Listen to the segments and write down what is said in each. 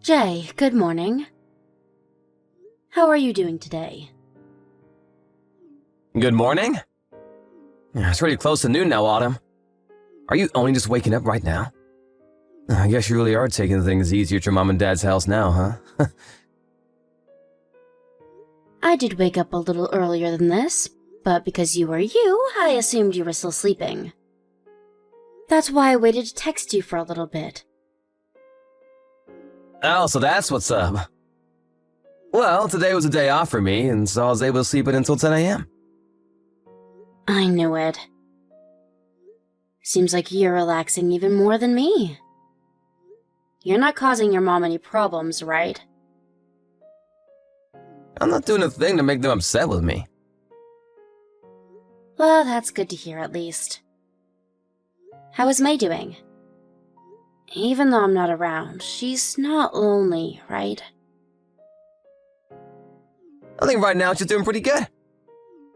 Jay, good morning. How are you doing today? Good morning? It's already close to noon now, Autumn. Are you only just waking up right now? I guess you really are taking things easy at your mom and dad's house now, huh? I did wake up a little earlier than this, but because you were you, I assumed you were still sleeping. That's why I waited to text you for a little bit. Oh, so that's what's up. Well, today was a day off for me, and so I was able to sleep it until 10 a.m. I knew it. Seems like you're relaxing even more than me. You're not causing your mom any problems, right? I'm not doing a thing to make them upset with me. Well, that's good to hear at least. How is May doing? Even though I'm not around, she's not lonely, right? I think right now she's doing pretty good.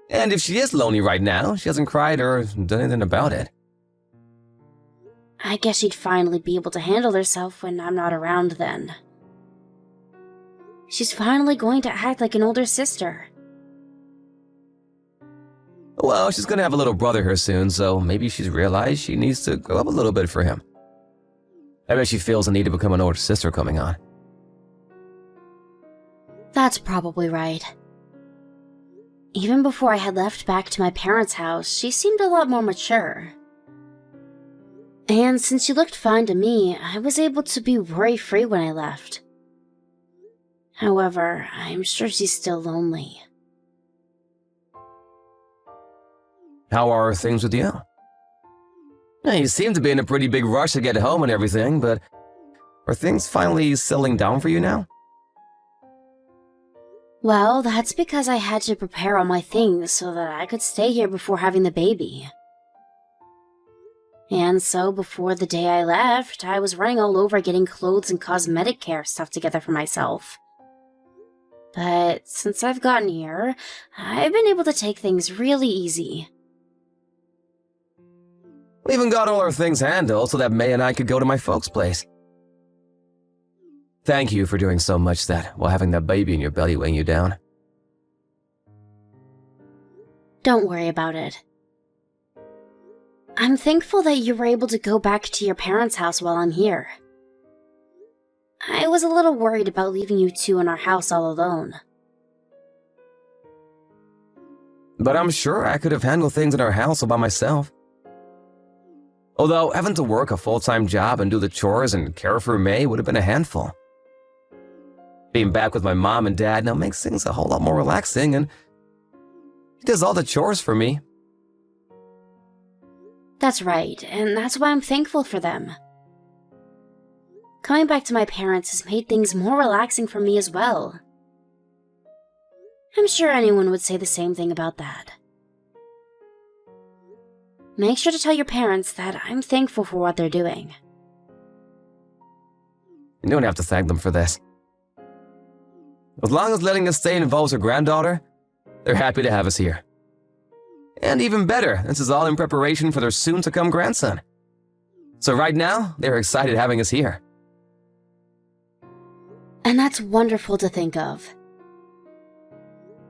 And if she is lonely right now, she hasn't cried or done anything about it. I guess she'd finally be able to handle herself when I'm not around then. She's finally going to act like an older sister. Well, she's gonna have a little brother here soon, so maybe she's realized she needs to grow up a little bit for him. I bet she feels the need to become an older sister coming on. That's probably right. Even before I had left back to my parents' house, she seemed a lot more mature. And since she looked fine to me, I was able to be worry-free when I left. However, I'm sure she's still lonely. How are things with you? You seem to be in a pretty big rush to get home and everything, but are things finally settling down for you now? Well, that's because I had to prepare all my things so that I could stay here before having the baby. And so before the day I left, I was running all over getting clothes and cosmetic care stuff together for myself. But since I've gotten here, I've been able to take things really easy. We even got all our things handled so that May and I could go to my folks' place. Thank you for doing so much that while having that baby in your belly weighing you down. Don't worry about it. I'm thankful that you were able to go back to your parents' house while I'm here. I was a little worried about leaving you two in our house all alone. But I'm sure I could have handled things in our house all by myself. Although having to work a full-time job and do the chores and care for May would have been a handful. Being back with my mom and dad now makes things a whole lot more relaxing, and he does all the chores for me. That's right, and that's why I'm thankful for them. Coming back to my parents has made things more relaxing for me as well. I'm sure anyone would say the same thing about that. Make sure to tell your parents that I'm thankful for what they're doing. You don't have to thank them for this. As long as letting us stay involves her granddaughter, they're happy to have us here. And even better, this is all in preparation for their soon-to-come grandson. So right now, they're excited having us here. And that's wonderful to think of.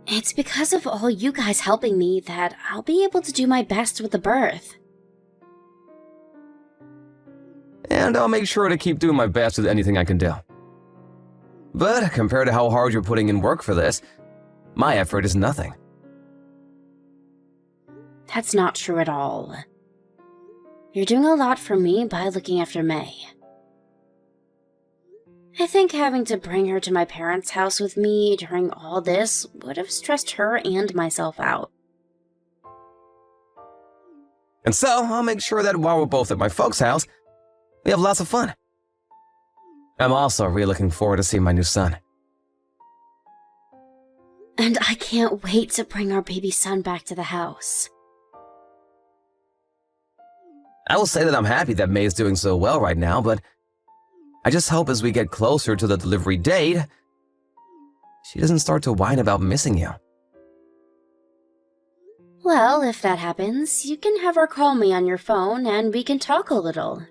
It's because of all you guys helping me that I'll be able to do my best with the birth. And I'll make sure to keep doing my best with anything I can do. But compared to how hard you're putting in work for this, my effort is nothing. That's not true at all. You're doing a lot for me by looking after May. I think having to bring her to my parents' house with me during all this would have stressed her and myself out. And so, I'll make sure that while we're both at my folks' house, we have lots of fun. I'm also really looking forward to seeing my new son. And I can't wait to bring our baby son back to the house. I will say that I'm happy that May is doing so well right now, but I just hope as we get closer to the delivery date, she doesn't start to whine about missing you. Well, if that happens, you can have her call me on your phone and we can talk a little.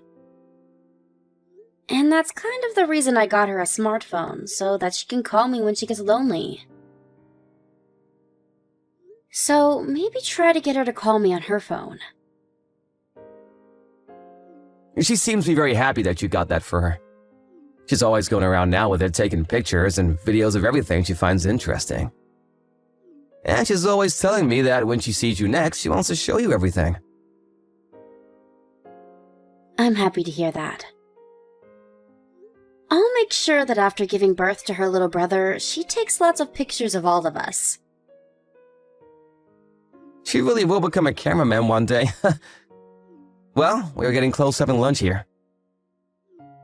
And that's kind of the reason I got her a smartphone, so that she can call me when she gets lonely. So maybe try to get her to call me on her phone. She seems to be very happy that you got that for her. She's always going around now with it, taking pictures and videos of everything she finds interesting. And she's always telling me that when she sees you next, she wants to show you everything. I'm happy to hear that. I'll make sure that after giving birth to her little brother, she takes lots of pictures of all of us. She really will become a cameraman one day. Well, we're getting close to having lunch here.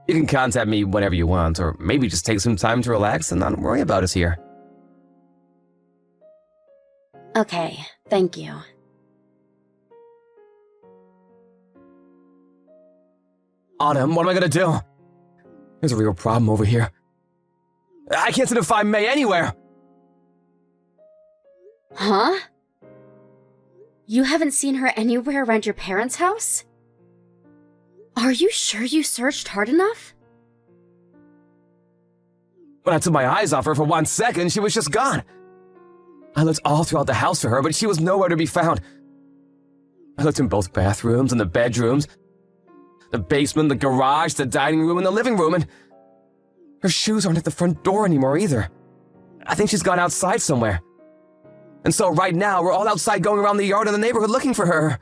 You can contact me whenever you want, or maybe just take some time to relax and not worry about us here. Okay, thank you. Autumn, what am I gonna do? There's a real problem over here. I can't seem to find May anywhere! Huh? You haven't seen her anywhere around your parents' house? Are you sure you searched hard enough? When I took my eyes off her for 1 second, she was just gone. I looked all throughout the house for her, but she was nowhere to be found. I looked in both bathrooms and the bedrooms, the basement, the garage, the dining room, and the living room, and her shoes aren't at the front door anymore either. I think she's gone outside somewhere. And so right now, we're all outside going around the yard and the neighborhood looking for her.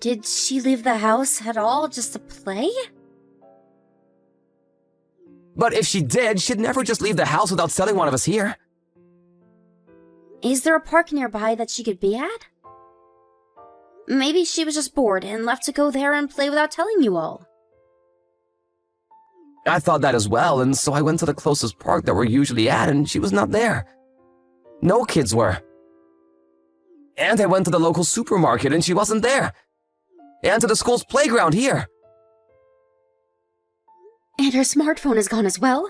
Did she leave the house at all just to play? But if she did, she'd never just leave the house without telling one of us here. Is there a park nearby that she could be at? Maybe she was just bored and left to go there and play without telling you all. I thought that as well, and so I went to the closest park that we're usually at, and she was not there. No kids were. And I went to the local supermarket, and she wasn't there. And to the school's playground here. And her smartphone is gone as well?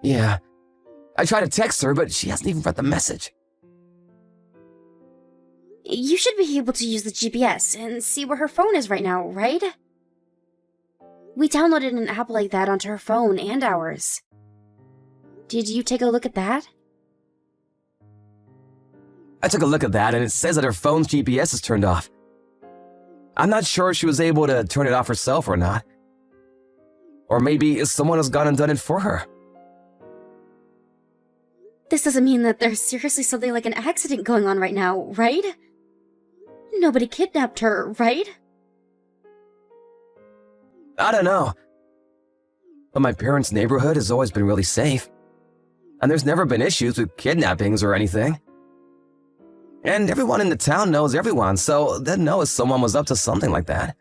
Yeah. I tried to text her, but she hasn't even read the message. You should be able to use the GPS and see where her phone is right now, right? We downloaded an app like that onto her phone and ours. Did you take a look at that? I took a look at that, and it says that her phone's GPS is turned off. I'm not sure if she was able to turn it off herself or not. Or maybe someone has gone and done it for her. This doesn't mean that there's seriously something like an accident going on right now, right? Nobody kidnapped her, right? I don't know. But my parents' neighborhood has always been really safe. And there's never been issues with kidnappings or anything. And everyone in the town knows everyone, so they'd know if someone was up to something like that.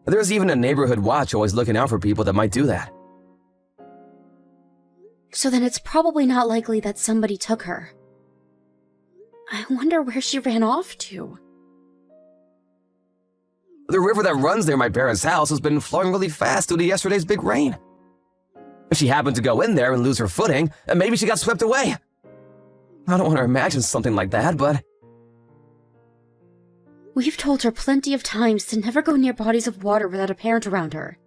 There's even a neighborhood watch always looking out for people that might do that. So then it's probably not likely that somebody took her. I wonder where she ran off to. The river that runs near my parents' house has been flowing really fast due to yesterday's big rain. If she happened to go in there and lose her footing, maybe she got swept away. I don't want to imagine something like that, but... We've told her plenty of times to never go near bodies of water without a parent around her.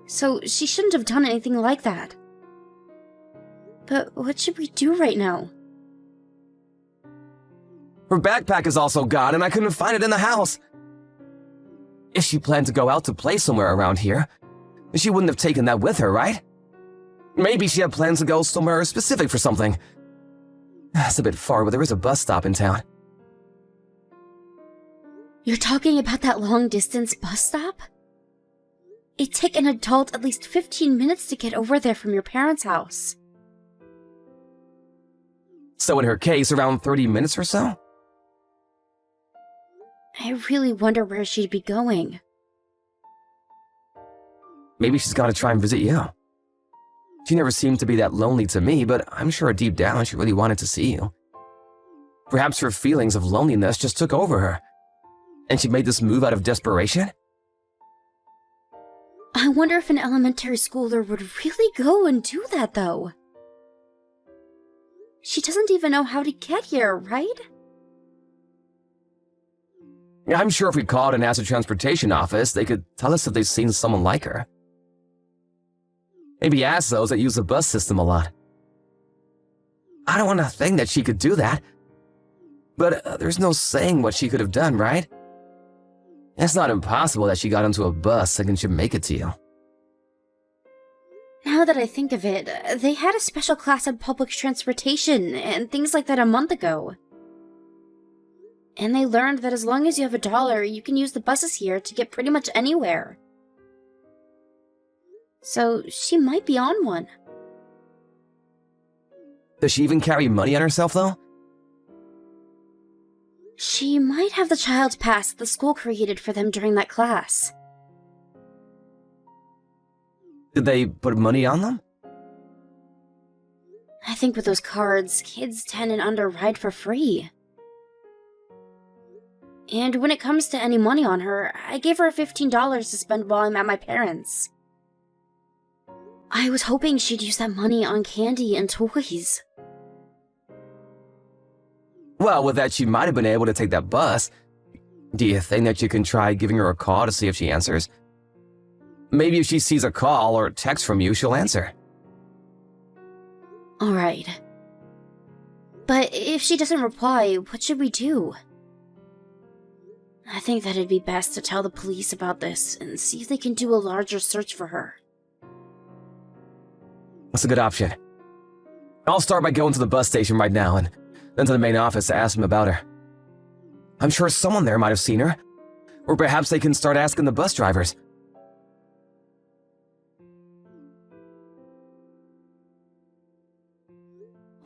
So she shouldn't have done anything like that. But what should we do right now? Her backpack is also gone, and I couldn't find it in the house. If she planned to go out to play somewhere around here, she wouldn't have taken that with her, right? Maybe she had plans to go somewhere specific for something. It's a bit far, but there is a bus stop in town. You're talking about that long-distance bus stop? It'd take an adult at least 15 minutes to get over there from your parents' house. So in her case, around 30 minutes or so? I really wonder where she'd be going. Maybe she's got to try and visit you. She never seemed to be that lonely to me, but I'm sure deep down she really wanted to see you. Perhaps her feelings of loneliness just took over her, and she made this move out of desperation? I wonder if an elementary schooler would really go and do that, though. She doesn't even know how to get here, right? I'm sure if we called and asked the transportation office, they could tell us if they've seen someone like her. Maybe ask those that use the bus system a lot. I don't want to think that she could do that. But there's no saying what she could have done, right? It's not impossible that she got into a bus thinking she'd make it to you. Now that I think of it, they had a special class on public transportation and things like that a month ago. And they learned that as long as you have $1, you can use the buses here to get pretty much anywhere. So she might be on one. Does she even carry money on herself, though? She might have the child pass the school created for them during that class. Did they put money on them? I think with those cards, kids 10 and under ride for free. And when it comes to any money on her, I gave her $15 to spend while I'm at my parents'. I was hoping she'd use that money on candy and toys. Well, with that, she might have been able to take that bus. Do you think that you can try giving her a call to see if she answers? Maybe if she sees a call or text from you, she'll answer. Alright. But if she doesn't reply, what should we do? I think that it'd be best to tell the police about this and see if they can do a larger search for her. That's a good option. I'll start by going to the bus station right now and then to the main office to ask them about her. I'm sure someone there might have seen her. Or perhaps they can start asking the bus drivers.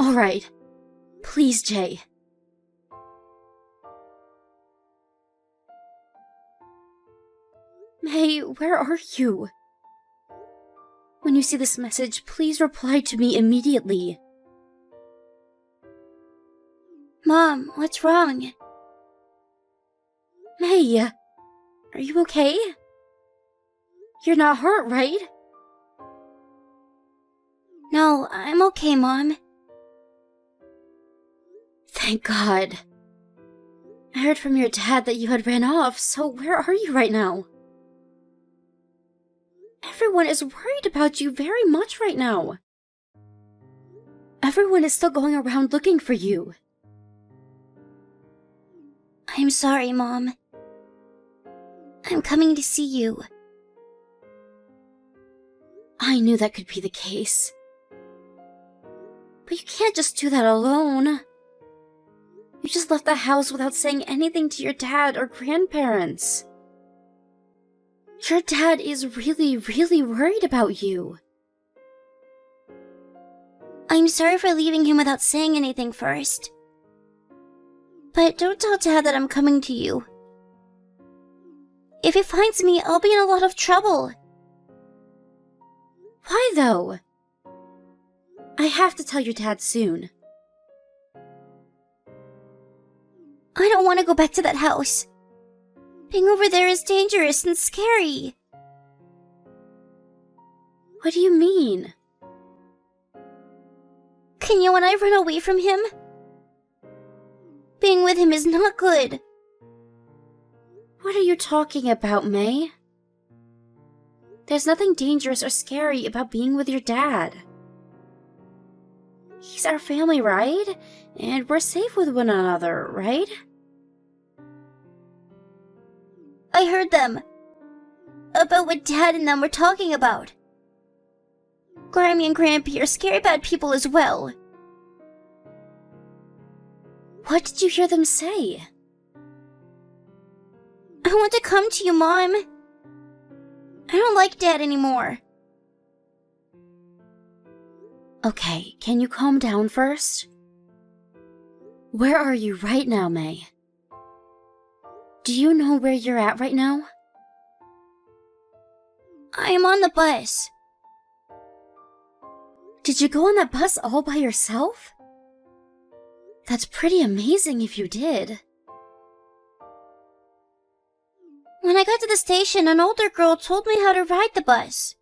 Alright. Please, Jay. May, where are you? When you see this message, please reply to me immediately. Mom, what's wrong? May, are you okay? You're not hurt, right? No, I'm okay, Mom. Thank God. I heard from your dad that you had ran off, so where are you right now? Everyone is worried about you very much right now. Everyone is still going around looking for you. I'm sorry, Mom. I'm coming to see you. I knew that could be the case. But you can't just do that alone. You just left the house without saying anything to your dad or grandparents. Your dad is really, really worried about you. I'm sorry for leaving him without saying anything first. But don't tell Dad that I'm coming to you. If he finds me, I'll be in a lot of trouble. Why, though? I have to tell your dad soon. I don't want to go back to that house. Being over there is dangerous and scary. What do you mean? Can and I run away from him? Being with him is not good. What are you talking about, May? There's nothing dangerous or scary about being with your dad. He's our family, right? And we're safe with one another, right? I heard them. About what Dad and them were talking about. Grammy and Grampy are scary bad people as well. What did you hear them say? I want to come to you, Mom. I don't like Dad anymore. Okay, can you calm down first? Where are you right now, May? Do you know where you're at right now? I am on the bus. Did you go on that bus all by yourself? That's pretty amazing if you did. When I got to the station, an older girl told me how to ride the bus.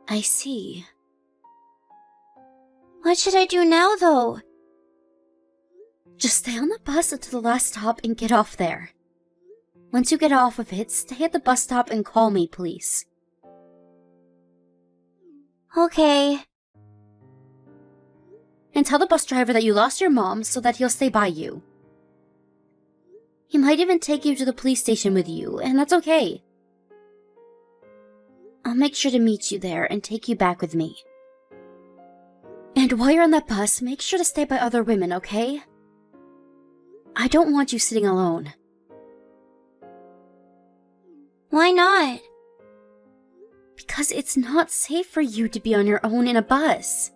I see. What should I do now, though? Just stay on the bus until the last stop and get off there. Once you get off of it, stay at the bus stop and call me, please. Okay. And tell the bus driver that you lost your mom so that he'll stay by you. He might even take you to the police station with you, and that's okay. I'll make sure to meet you there and take you back with me. And while you're on that bus, make sure to stay by other women, okay? I don't want you sitting alone. Why not? Because it's not safe for you to be on your own in a bus.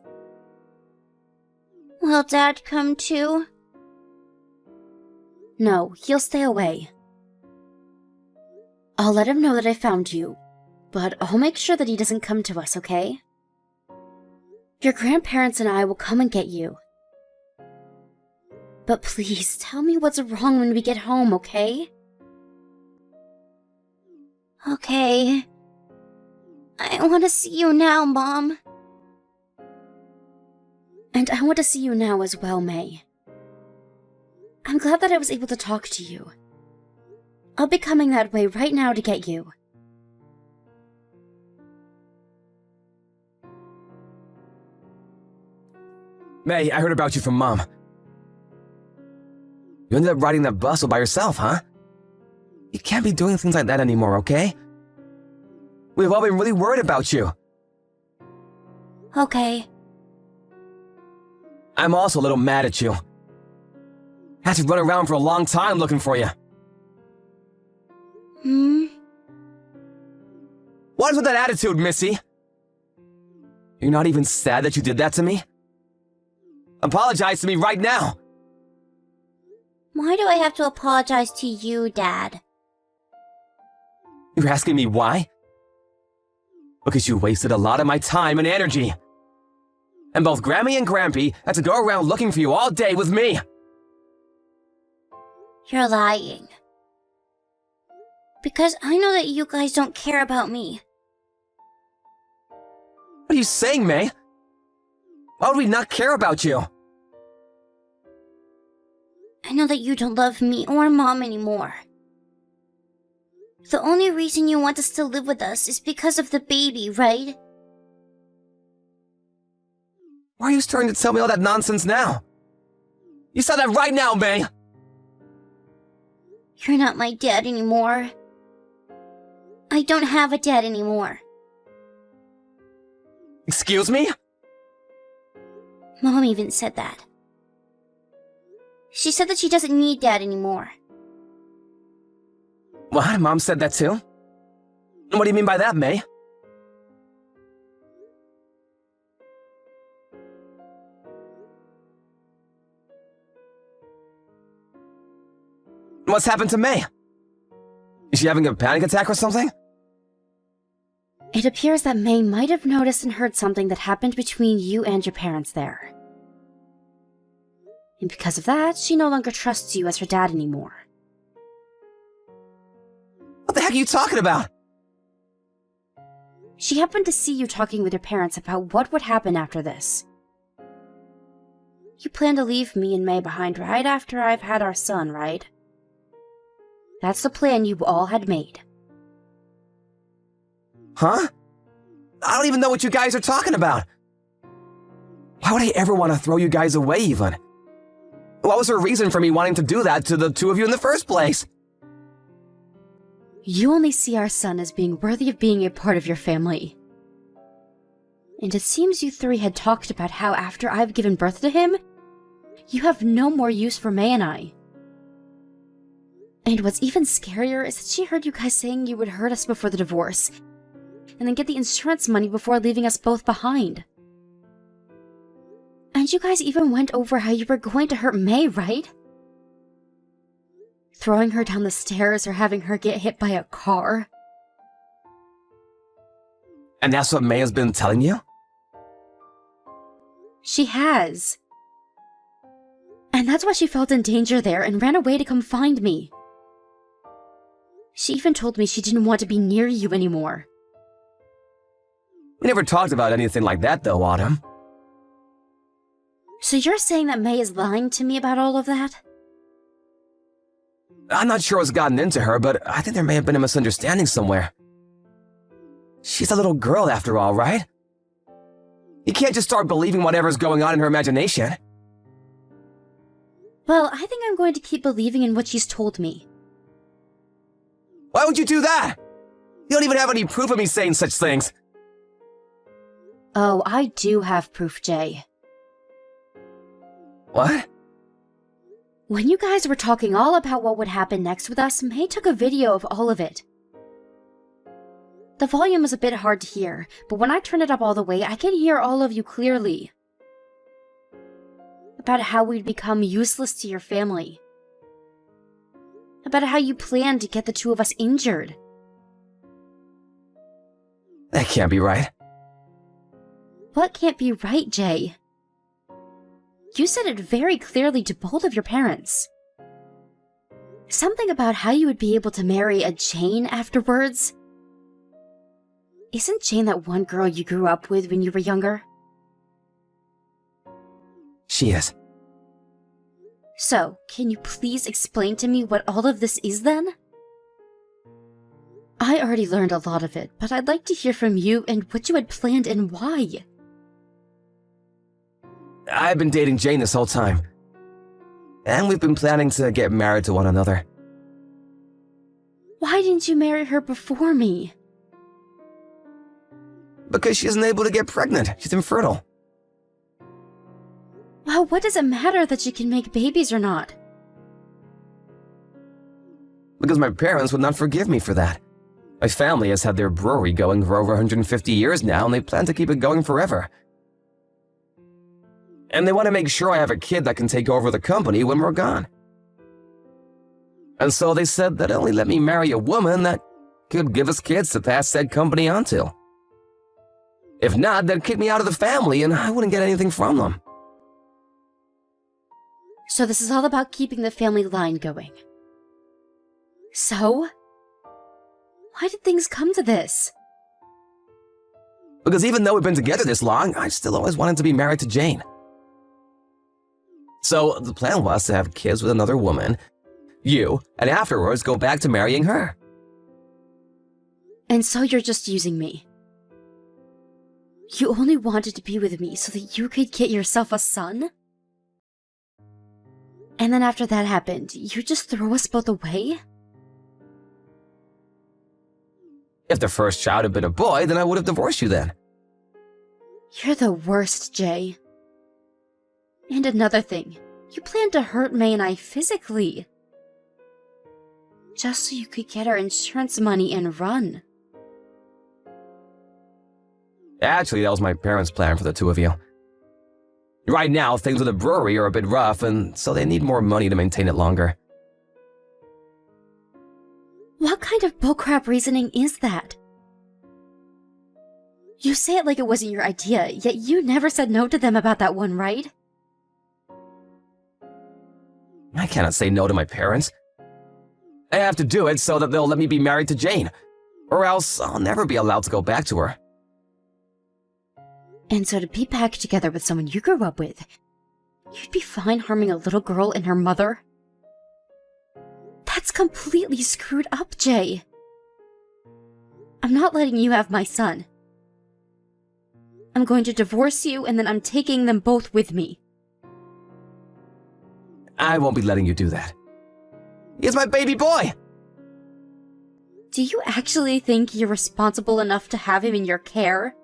Will Dad come too? No, he'll stay away. I'll let him know that I found you, but I'll make sure that he doesn't come to us, okay? Your grandparents and I will come and get you. But please, tell me what's wrong when we get home, okay? Okay. I want to see you now, Mom. And I want to see you now as well, May. I'm glad that I was able to talk to you. I'll be coming that way right now to get you. May, I heard about you from Mom. You ended up riding that bus all by yourself, huh? You can't be doing things like that anymore, okay? We've all been really worried about you. Okay. I'm also a little mad at you. Had to run around for a long time looking for you. What is with that attitude, Missy? You're not even sad that you did that to me? Apologize to me right now! Why do I have to apologize to you, Dad? You're asking me why? Because you wasted a lot of my time and energy. And both Grammy and Grampy had to go around looking for you all day with me. You're lying. Because I know that you guys don't care about me. What are you saying, May? Why would we not care about you? I know that you don't love me or Mom anymore. The only reason you want to still live with us is because of the baby, right? Why are you starting to tell me all that nonsense now? You said that right now, May! You're not my dad anymore. I don't have a dad anymore. Excuse me? Mom even said that. She said that she doesn't need Dad anymore. What? Mom said that too? What do you mean by that, May? What's happened to May? Is she having a panic attack or something? It appears that May might have noticed and heard something that happened between you and your parents there. And because of that, she no longer trusts you as her dad anymore. What the heck are you talking about? She happened to see you talking with your parents about what would happen after this. You plan to leave me and May behind right after I've had our son, right? That's the plan you all had made. Huh? I don't even know what you guys are talking about. Why would I ever want to throw you guys away, even? What was her reason for me wanting to do that to the two of you in the first place? You only see our son as being worthy of being a part of your family. And it seems you three had talked about how after I've given birth to him, you have no more use for May and I. And what's even scarier is that she heard you guys saying you would hurt us before the divorce, and then get the insurance money before leaving us both behind. And you guys even went over how you were going to hurt May, right? Throwing her down the stairs or having her get hit by a car. And that's what May has been telling you? She has. And that's why she felt in danger there and ran away to come find me. She even told me she didn't want to be near you anymore. We never talked about anything like that, though, Autumn. So you're saying that May is lying to me about all of that? I'm not sure what's gotten into her, but I think there may have been a misunderstanding somewhere. She's a little girl after all, right? You can't just start believing whatever's going on in her imagination. Well, I think I'm going to keep believing in what she's told me. Why would you do that? You don't even have any proof of me saying such things. Oh, I do have proof, Jay. What? When you guys were talking all about what would happen next with us, May took a video of all of it. The volume was a bit hard to hear, but when I turned it up all the way, I could hear all of you clearly. About how we'd become useless to your family. About how you planned to get the two of us injured. That can't be right. What can't be right, Jay? You said it very clearly to both of your parents. Something about how you would be able to marry a Jane afterwards. Isn't Jane that one girl you grew up with when you were younger? She is. So, can you please explain to me what all of this is then? I already learned a lot of it, but I'd like to hear from you and what you had planned and why. I've been dating Jane this whole time. And we've been planning to get married to one another. Why didn't you marry her before me? Because she isn't able to get pregnant. She's infertile. Well, what does it matter that she can make babies or not? Because my parents would not forgive me for that. My family has had their brewery going for over 150 years now, and they plan to keep it going forever. And they want to make sure I have a kid that can take over the company when we're gone. And so they said that only let me marry a woman that could give us kids to pass said company on to. If not, they'd kick me out of the family and I wouldn't get anything from them. So this is all about keeping the family line going. So? Why did things come to this? Because even though we've been together this long, I still always wanted to be married to Jane. So the plan was to have kids with another woman, you, and afterwards go back to marrying her. And so you're just using me. You only wanted to be with me so that you could get yourself a son? And then after that happened, you just throw us both away? If the first child had been a boy, then I would have divorced you then. You're the worst, Jay. And another thing, you planned to hurt May and I physically. Just so you could get our insurance money and run. Actually, that was my parents' plan for the two of you. Right now, things with the brewery are a bit rough, and so they need more money to maintain it longer. What kind of bullcrap reasoning is that? You say it like it wasn't your idea, yet you never said no to them about that one, right? I cannot say no to my parents. I have to do it so that they'll let me be married to Jane, or else I'll never be allowed to go back to her. And so to be back together with someone you grew up with, you'd be fine harming a little girl and her mother? That's completely screwed up, Jay. I'm not letting you have my son. I'm going to divorce you, and then I'm taking them both with me. I won't be letting you do that. He's my baby boy! Do you actually think you're responsible enough to have him in your care?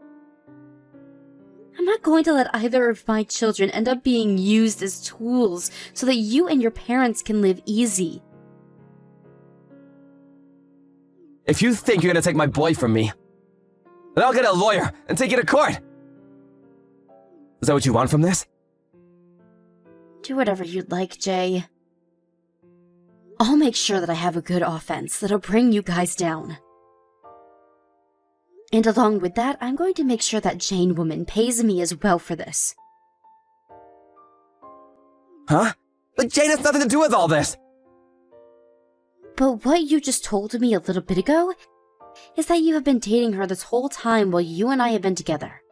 I'm not going to let either of my children end up being used as tools so that you and your parents can live easy. If you think you're gonna take my boy from me, then I'll get a lawyer and take you to court. Is that what you want from this? Do whatever you'd like, Jay. I'll make sure that I have a good offense that'll bring you guys down. And along with that, I'm going to make sure that Jane woman pays me as well for this. Huh? But Jane has nothing to do with all this! But what you just told me a little bit ago is that you have been dating her this whole time while you and I have been together.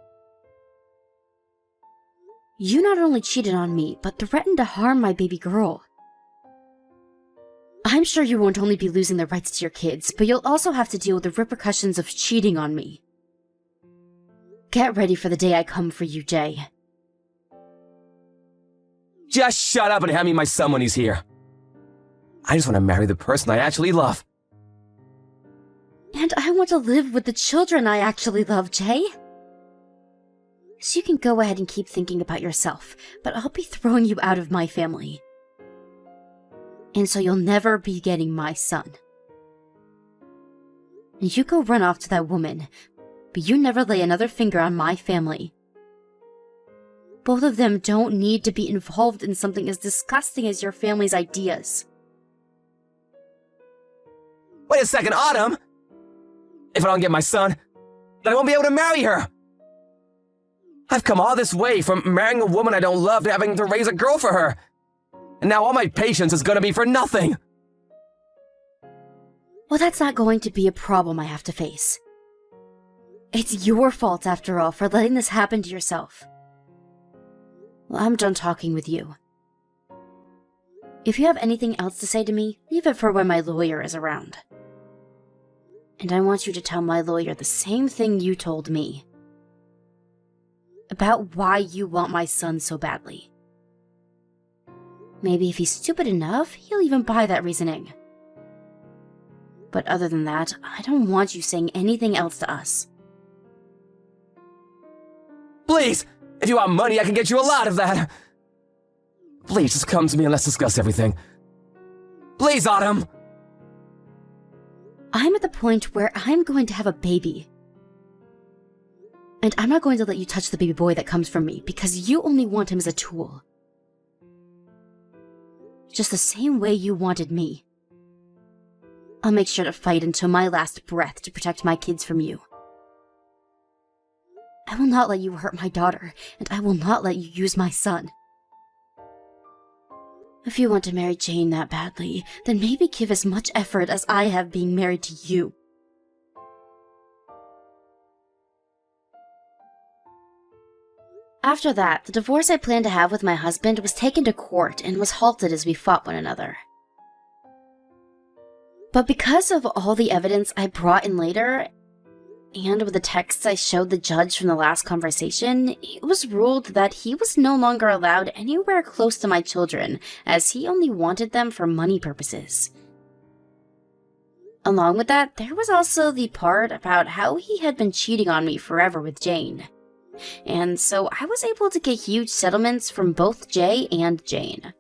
You not only cheated on me, but threatened to harm my baby girl. I'm sure you won't only be losing the rights to your kids, but you'll also have to deal with the repercussions of cheating on me. Get ready for the day I come for you, Jay. Just shut up and hand me my son when he's here. I just want to marry the person I actually love. And I want to live with the children I actually love, Jay. So you can go ahead and keep thinking about yourself, but I'll be throwing you out of my family. And so you'll never be getting my son. And you go run off to that woman, but you never lay another finger on my family. Both of them don't need to be involved in something as disgusting as your family's ideas. Wait a second, Autumn! If I don't get my son, then I won't be able to marry her! I've come all this way from marrying a woman I don't love to having to raise a girl for her. And now all my patience is gonna be for nothing. Well, that's not going to be a problem I have to face. It's your fault, after all, for letting this happen to yourself. Well, I'm done talking with you. If you have anything else to say to me, leave it for when my lawyer is around. And I want you to tell my lawyer the same thing you told me. About why you want my son so badly. Maybe if he's stupid enough, he'll even buy that reasoning. But other than that, I don't want you saying anything else to us. Please! If you want money, I can get you a lot of that! Please, just come to me and let's discuss everything. Please, Autumn! I'm at the point where I'm going to have a baby. And I'm not going to let you touch the baby boy that comes from me, because you only want him as a tool. Just the same way you wanted me. I'll make sure to fight until my last breath to protect my kids from you. I will not let you hurt my daughter, and I will not let you use my son. If you want to marry Jane that badly, then maybe give as much effort as I have being married to you. After that, the divorce I planned to have with my husband was taken to court and was halted as we fought one another. But because of all the evidence I brought in later, and with the texts I showed the judge from the last conversation, it was ruled that he was no longer allowed anywhere close to my children, as he only wanted them for money purposes. Along with that, there was also the part about how he had been cheating on me forever with Jane. And so I was able to get huge settlements from both Jay and Jane.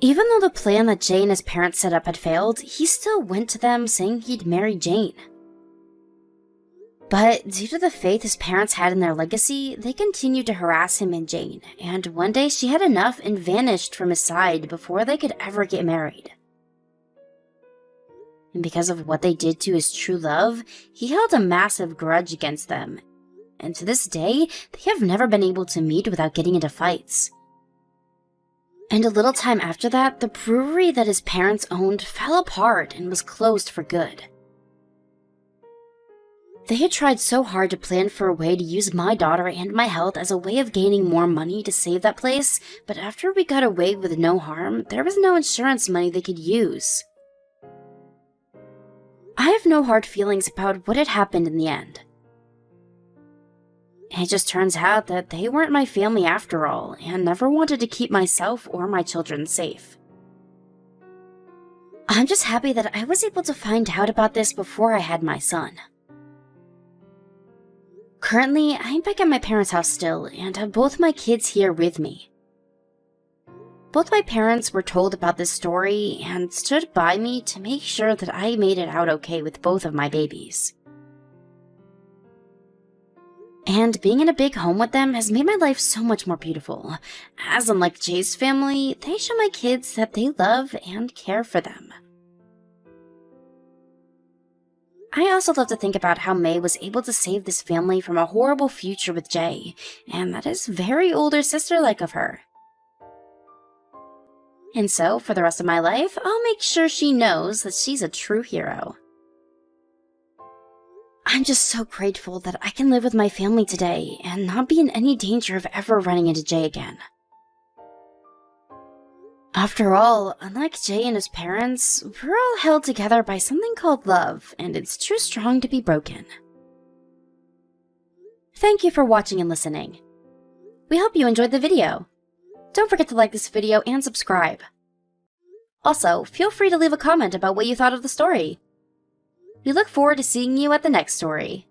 Even though the plan that Jay and his parents set up had failed, he still went to them saying he'd marry Jane. But due to the faith his parents had in their legacy, they continued to harass him and Jane, and one day she had enough and vanished from his side before they could ever get married. And because of what they did to his true love, he held a massive grudge against them, and to this day, they have never been able to meet without getting into fights. And a little time after that, the brewery that his parents owned fell apart and was closed for good. They had tried so hard to plan for a way to use my daughter and my health as a way of gaining more money to save that place, but after we got away with no harm, there was no insurance money they could use. I have no hard feelings about what had happened in the end. It just turns out that they weren't my family after all, and never wanted to keep myself or my children safe. I'm just happy that I was able to find out about this before I had my son. Currently, I'm back at my parents' house still, and have both my kids here with me. Both my parents were told about this story and stood by me to make sure that I made it out okay with both of my babies. And being in a big home with them has made my life so much more beautiful, as unlike Jay's family, they show my kids that they love and care for them. I also love to think about how May was able to save this family from a horrible future with Jay, and that is very older sister-like of her. And so, for the rest of my life, I'll make sure she knows that she's a true hero. I'm just so grateful that I can live with my family today and not be in any danger of ever running into Jay again. After all, unlike Jay and his parents, we're all held together by something called love, and it's too strong to be broken. Thank you for watching and listening. We hope you enjoyed the video. Don't forget to like this video and subscribe. Also, feel free to leave a comment about what you thought of the story. We look forward to seeing you at the next story.